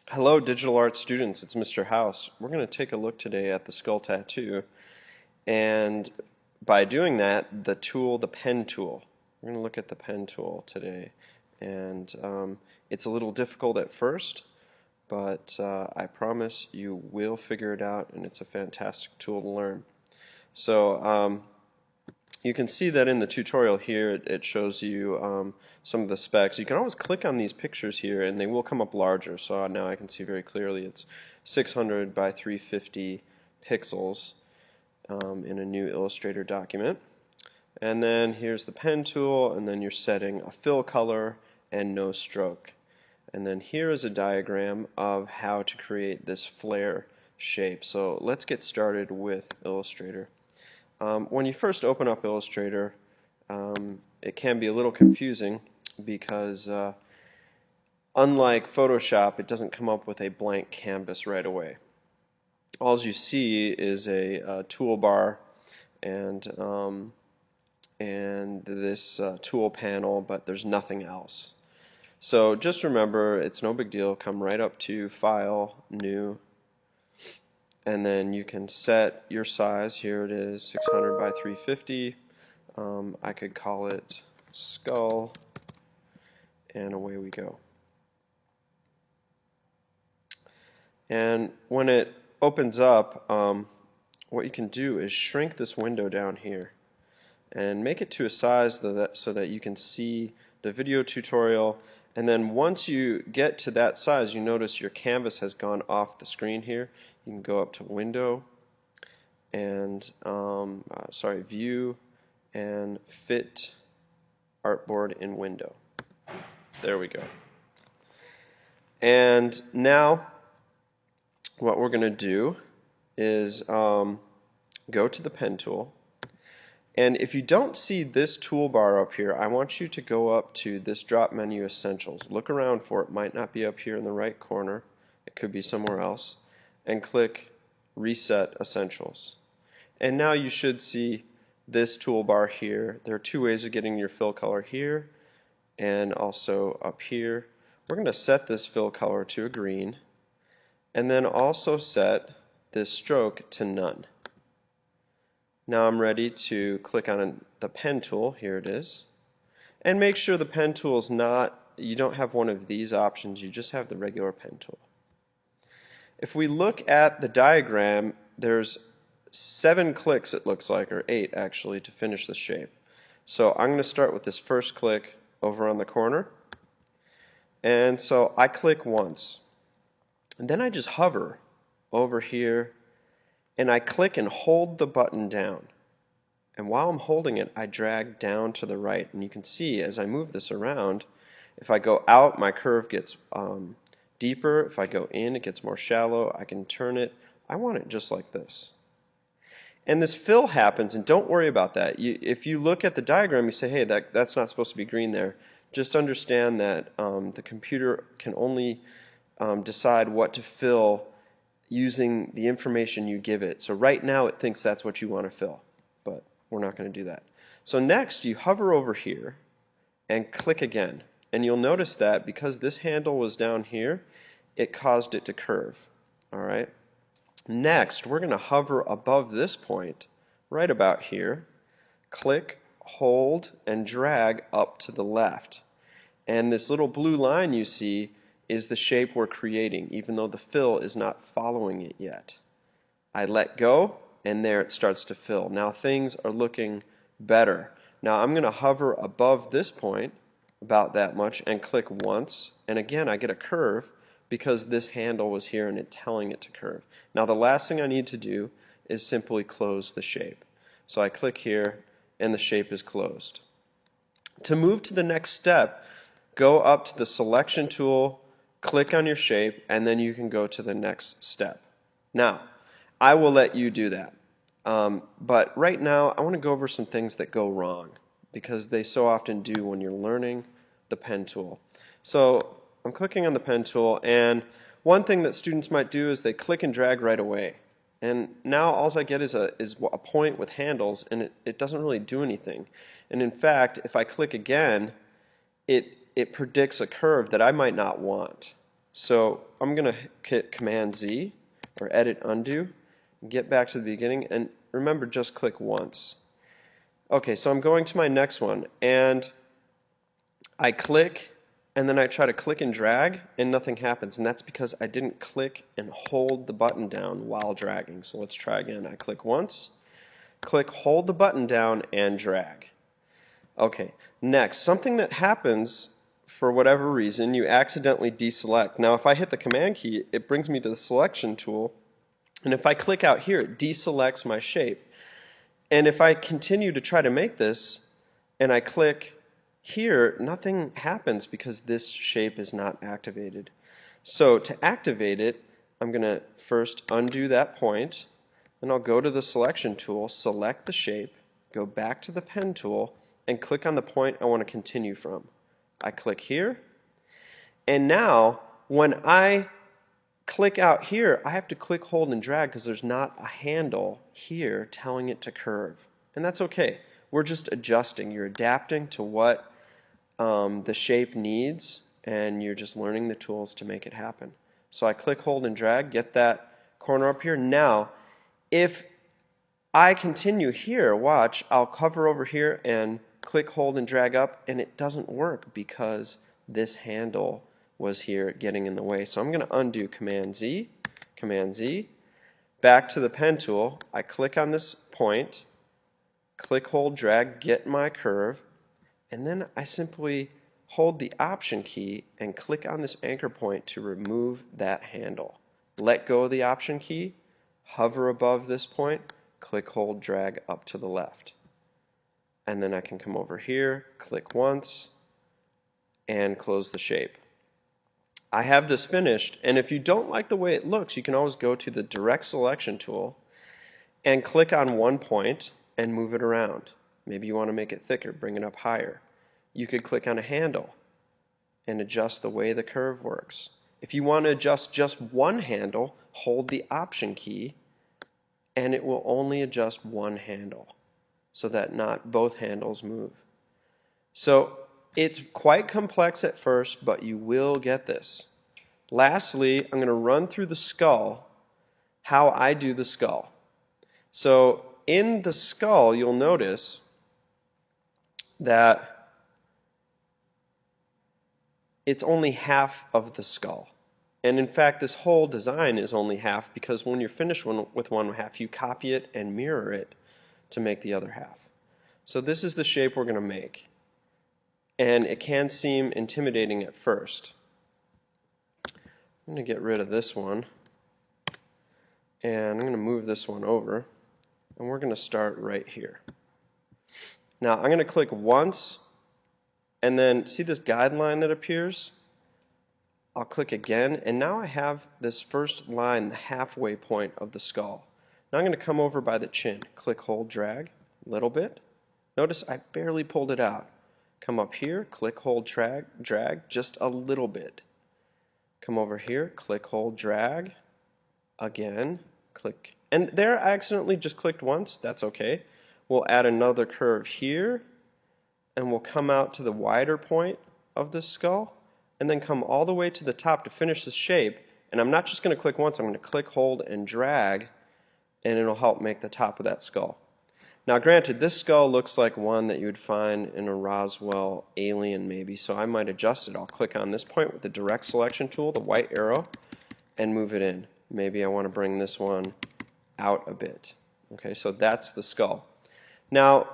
Hello, digital art students. It's Mr. House. We're going to take a look today at the skull tattoo, and by doing that, the pen tool. We're going to look at the pen tool today, and it's a little difficult at first, but I promise you will figure it out, and it's a fantastic tool to learn. So you can see that in the tutorial here, it shows you some of the specs. You can always click on these pictures here and they will come up larger. So now I can see very clearly it's 600 by 350 pixels in a new Illustrator document. And then here's the pen tool, and then you're setting a fill color and no stroke. And then here is a diagram of how to create this flare shape. So let's get started with Illustrator. When you first open up Illustrator, it can be a little confusing because unlike Photoshop, it doesn't come up with a blank canvas right away. All you see is a toolbar and this tool panel, but there's nothing else. So just remember, it's no big deal. Come right up to File, New, and then you can set your size. Here it is, 600 by 350. I could call it skull, and away we go. And when it opens up, what you can do is shrink this window down here and make it to a size so that you can see the video tutorial. And then once you get to that size, you notice your canvas has gone off the screen here. You can go up to Window and View and Fit Artboard in Window. There we go. And now what we're going to do is go to the pen tool. And if you don't see this toolbar up here, I want you to go up to this drop menu Essentials. Look around for it. It might not be up here in the right corner. It could be somewhere else. And click Reset Essentials. And now you should see this toolbar here. There are two ways of getting your fill color here and also up here. We're going to set this fill color to a green and then also set this stroke to none. Now I'm ready to click on the pen tool. Here it is. And make sure the pen tool is you don't have one of these options, you just have the regular pen tool. If we look at the diagram, there's 7 clicks it looks like, or 8 actually, to finish the shape. So I'm going to start with this first click over on the corner. And so I click once. And then I just hover over here and I click and hold the button down. And while I'm holding it, I drag down to the right. And you can see as I move this around, if I go out, my curve gets deeper. If I go in, it gets more shallow. I can turn it. I want it just like this. And this fill happens, and don't worry about that. If you look at the diagram, you say, hey, that's not supposed to be green there. Just understand that the computer can only decide what to fill using the information you give it. So right now it thinks that's what you want to fill, but we're not going to do that. So next you hover over here and click again. And you'll notice that because this handle was down here, it caused it to curve. All right. Next, we're going to hover above this point, right about here, click, hold, and drag up to the left. And this little blue line you see is the shape we're creating, even though the fill is not following it yet. I let go, and there it starts to fill. Now things are looking better. Now I'm going to hover above this point, about that much, and click once, and again I get a curve because this handle was here and it's telling it to curve. Now the last thing I need to do is simply close the shape. So I click here, and the shape is closed. To move to the next step, go up to the Selection tool, click on your shape, and then you can go to the next step. Now, I will let you do that. But right now, I want to go over some things that go wrong, because they so often do when you're learning the pen tool. So I'm clicking on the pen tool, and one thing that students might do is they click and drag right away. And now all I get is a point with handles, and it doesn't really do anything. And in fact, if I click again, it predicts a curve that I might not want. So I'm going to hit Command Z or Edit Undo, get back to the beginning, and remember, just click once. Okay, so I'm going to my next one, and I click, and then I try to click and drag, and nothing happens, and that's because I didn't click and hold the button down while dragging. So let's try again. I click once, click, hold the button down, and drag. Okay, next, something that happens for whatever reason, you accidentally deselect. Now, if I hit the Command key, it brings me to the Selection tool, and if I click out here, it deselects my shape. And if I continue to try to make this, and I click here, nothing happens because this shape is not activated. So to activate it, I'm going to first undo that point, then I'll go to the Selection tool, select the shape, go back to the Pen tool, and click on the point I want to continue from. I click here, and now when I click out here, I have to click, hold, and drag because there's not a handle here telling it to curve. And that's okay. We're just adjusting. You're adapting to what the shape needs, and you're just learning the tools to make it happen. So I click, hold, and drag, get that corner up here. Now, if I continue here, watch, I'll hover over here and click, hold, and drag up, and it doesn't work because this handle was here getting in the way. So I'm going to undo Command Z, back to the Pen tool. I click on this point, click, hold, drag, get my curve, and then I simply hold the Option key and click on this anchor point to remove that handle. Let go of the Option key, hover above this point, click, hold, drag up to the left. And then I can come over here, click once, and close the shape. I have this finished, and if you don't like the way it looks, you can always go to the Direct Selection tool and click on one point and move it around. Maybe you want to make it thicker, bring it up higher. You could click on a handle and adjust the way the curve works. If you want to adjust just one handle, hold the Option key, and it will only adjust one handle so that not both handles move. So it's quite complex at first, but you will get this. Lastly, I'm going to run through the skull, how I do the skull. So in the skull, you'll notice that it's only half of the skull. And in fact, this whole design is only half because when you're finished with one half, you copy it and mirror it to make the other half. So this is the shape we're going to make. And it can seem intimidating at first. I'm going to get rid of this one. And I'm going to move this one over. And we're going to start right here. Now I'm going to click once, and then see this guideline that appears? I'll click again, and now I have this first line, the halfway point of the skull. Now I'm going to come over by the chin. Click, hold, drag, a little bit. Notice I barely pulled it out. Come up here, click, hold, drag, just a little bit. Come over here, click, hold, drag, again, click. And there I accidentally just clicked once, that's okay. We'll add another curve here, and we'll come out to the wider point of the skull, and then come all the way to the top to finish the shape. And I'm not just going to click once, I'm going to click, hold, and drag, and it'll help make the top of that skull. Now granted, this skull looks like one that you would find in a Roswell alien maybe, so I might adjust it. I'll click on this point with the Direct Selection tool, the white arrow, and move it in. Maybe I want to bring this one out a bit. Okay, so that's the skull. Now,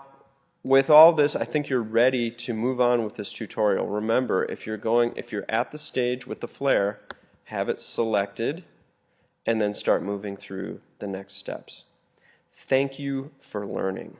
with all this, I think you're ready to move on with this tutorial. Remember, if you're at the stage with the flare, have it selected, and then start moving through the next steps. Thank you for learning.